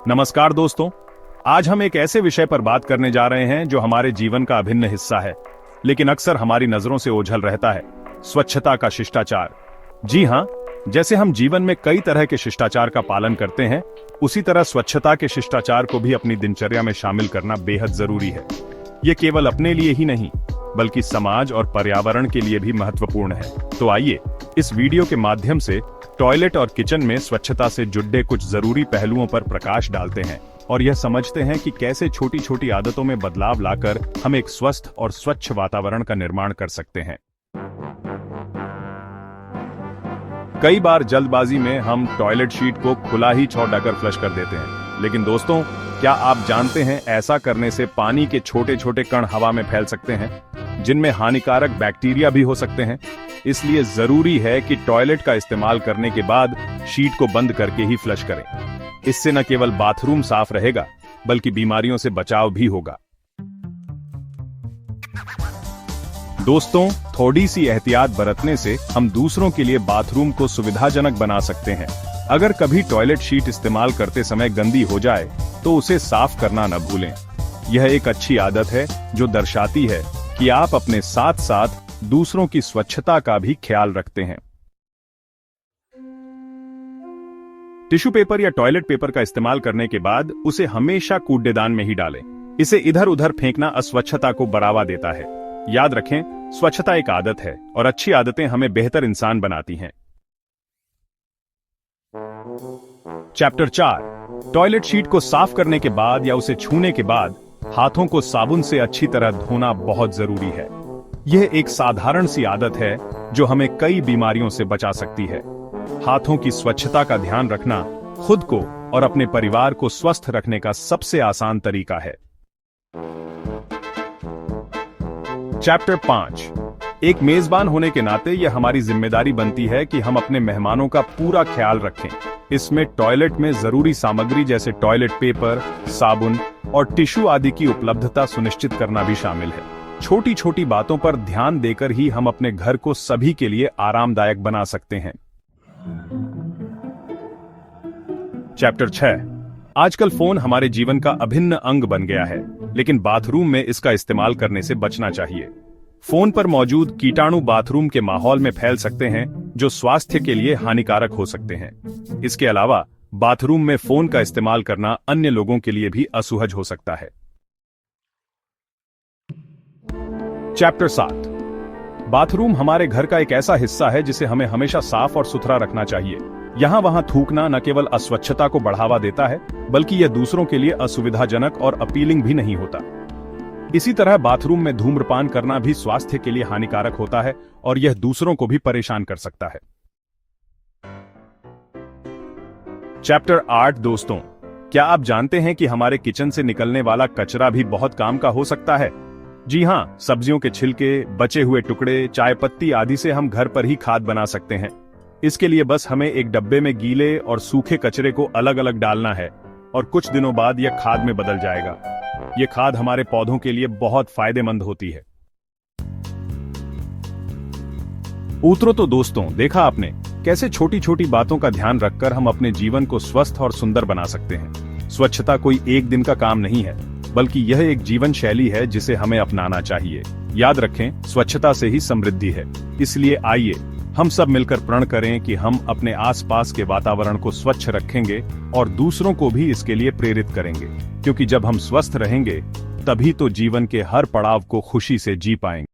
नमस्कार दोस्तों, आज हम एक ऐसे विषय पर बात करने जा रहे हैं जो हमारे जीवन का अभिन्न हिस्सा है, लेकिन अक्सर हमारी नजरों से ओझल रहता है। स्वच्छता का शिष्टाचार। जी हाँ, जैसे हम जीवन में कई तरह के शिष्टाचार का पालन करते हैं, उसी तरह स्वच्छता के शिष्टाचार को भी अपनी दिनचर्या में शामिल करना बेहद जरूरी है। ये केवल अपने लिए ही नहीं, बल्कि समाज और पर्यावरण के लिए भी महत्वपूर्ण है। तो आइए इस वीडियो के माध्यम से टॉयलेट और किचन में स्वच्छता से जुड़े कुछ जरूरी पहलुओं पर प्रकाश डालते हैं और यह समझते हैं कि कैसे छोटी छोटी आदतों में बदलाव लाकर हम एक स्वस्थ और स्वच्छ वातावरण का निर्माण कर सकते हैं। कई बार जल्दबाजी में हम टॉयलेट शीट को खुला ही छोड़कर फ्लश कर देते हैं, लेकिन दोस्तों, क्या आप जानते हैं ऐसा करने से पानी के छोटे छोटे कण हवा में फैल सकते हैं, जिनमें हानिकारक बैक्टीरिया भी हो सकते हैं। इसलिए जरूरी है कि टॉयलेट का इस्तेमाल करने के बाद शीट को बंद करके ही फ्लश करें। इससे न केवल बाथरूम साफ रहेगा, बल्कि बीमारियों से बचाव भी होगा। दोस्तों, थोड़ी सी एहतियात बरतने से हम दूसरों के लिए बाथरूम को सुविधाजनक बना सकते हैं। अगर कभी टॉयलेट शीट इस्तेमाल करते समय गंदी हो जाए तो उसे साफ करना न भूलें। यह एक अच्छी आदत है जो दर्शाती है कि आप अपने साथ साथ दूसरों की स्वच्छता का भी ख्याल रखते हैं। टिश्यू पेपर या टॉयलेट पेपर का इस्तेमाल करने के बाद उसे हमेशा कूड़ेदान में ही डालें। इसे इधर उधर फेंकना अस्वच्छता को बढ़ावा देता है। याद रखें, स्वच्छता एक आदत है और अच्छी आदतें हमें बेहतर इंसान बनाती हैं। चैप्टर 4। टॉयलेट शीट को साफ करने के बाद या उसे छूने के बाद हाथों को साबुन से अच्छी तरह धोना बहुत जरूरी है। यह एक साधारण सी आदत है जो हमें कई बीमारियों से बचा सकती है। हाथों की स्वच्छता का ध्यान रखना खुद को और अपने परिवार को स्वस्थ रखने का सबसे आसान तरीका है। चैप्टर 5। एक मेजबान होने के नाते यह हमारी जिम्मेदारी बनती है कि हम अपने मेहमानों का पूरा ख्याल रखें। इसमें टॉयलेट में जरूरी सामग्री जैसे टॉयलेट पेपर, साबुन और टिश्यू आदि की उपलब्धता सुनिश्चित करना भी शामिल है। छोटी छोटी बातों पर ध्यान देकर ही हम अपने घर को सभी के लिए आरामदायक बना सकते हैं। चैप्टर 6। आजकल फोन हमारे जीवन का अभिन्न अंग बन गया है, लेकिन बाथरूम में इसका इस्तेमाल करने से बचना चाहिए। फोन पर मौजूद कीटाणु बाथरूम के माहौल में फैल सकते हैं, जो स्वास्थ्य के लिए हानिकारक हो सकते हैं। इसके अलावा बाथरूम में फोन का इस्तेमाल करना अन्य लोगों के लिए भी असुहज हो सकता है। चैप्टर 7। बाथरूम हमारे घर का एक ऐसा हिस्सा है जिसे हमें हमेशा साफ और सुथरा रखना चाहिए। यहाँ वहाँ थूकना न केवल अस्वच्छता को बढ़ावा देता है, बल्कि यह दूसरों के लिए असुविधाजनक और अपीलिंग भी नहीं होता। इसी तरह बाथरूम में धूम्रपान करना भी स्वास्थ्य के लिए हानिकारक होता है और यह दूसरों को भी परेशान कर सकता है। चैप्टर 8। दोस्तों, क्या आप जानते हैं कि हमारे किचन से निकलने वाला कचरा भी बहुत काम का हो सकता है? जी हाँ, सब्जियों के छिलके, बचे हुए टुकड़े, चाय पत्ती आदि से हम घर पर ही खाद बना सकते हैं। इसके लिए बस हमें एक डब्बे में गीले और सूखे कचरे को अलग अलग डालना है और कुछ दिनों बाद यह खाद में बदल जाएगा। यह खाद हमारे पौधों के लिए बहुत फायदेमंद होती है। उतरो तो दोस्तों, देखा आपने कैसे छोटी छोटी बातों का ध्यान रखकर हम अपने जीवन को स्वस्थ और सुंदर बना सकते हैं। स्वच्छता कोई एक दिन का काम नहीं है, बल्कि यह एक जीवन शैली है जिसे हमें अपनाना चाहिए। याद रखें, स्वच्छता से ही समृद्धि है। इसलिए आइए हम सब मिलकर प्रण करें कि हम अपने आसपास के वातावरण को स्वच्छ रखेंगे और दूसरों को भी इसके लिए प्रेरित करेंगे, क्योंकि जब हम स्वस्थ रहेंगे तभी तो जीवन के हर पड़ाव को खुशी से जी पाएंगे।